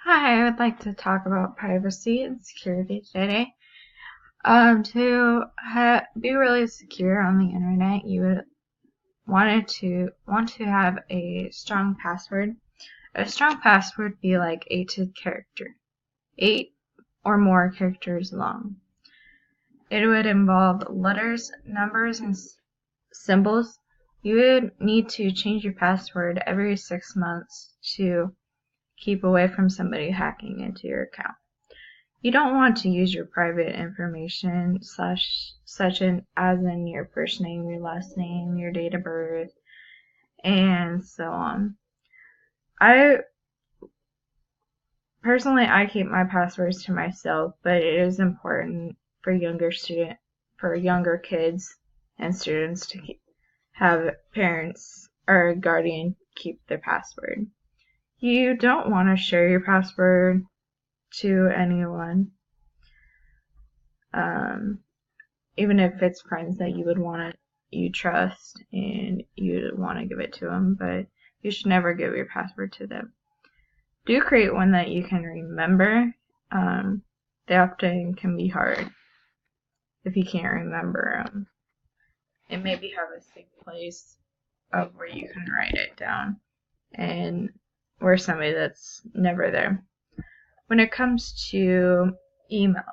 Hi, I would like to talk about privacy and security today. To be really secure on the internet, you would want to have a strong password. A strong password would be like 8 or more characters long. It would involve letters, numbers, and symbols. You would need to change your password every 6 months to keep away from somebody hacking into your account. You don't want to use your private information such as in your first name, your last name, your date of birth, and so on. I personally keep my passwords to myself, but it is important for younger kids and students to have parents or a guardian keep their password. You don't want to share your password to anyone. Even if it's friends that you trust and you want to give it to them, but you should never give your password to them. Do create one that you can remember. They often can be hard if you can't remember them. And maybe have a safe place of where you can write it down and where somebody that's never there. When it comes to emails,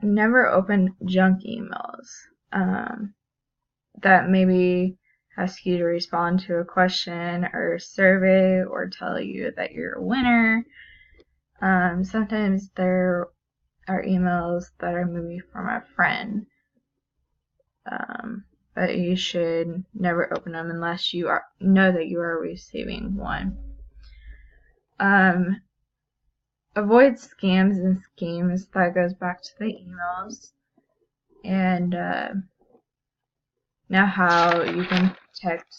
never open junk emails that maybe ask you to respond to a question or a survey or tell you that you're a winner. Sometimes there are emails that are maybe from a friend, but you should never open them unless you know that you are receiving one. Avoid scams and schemes. That goes back to the emails. And now how you can protect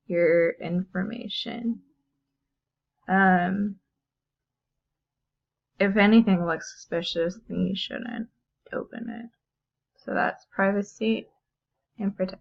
your information. If anything looks suspicious, then you shouldn't open it. So that's privacy and protection.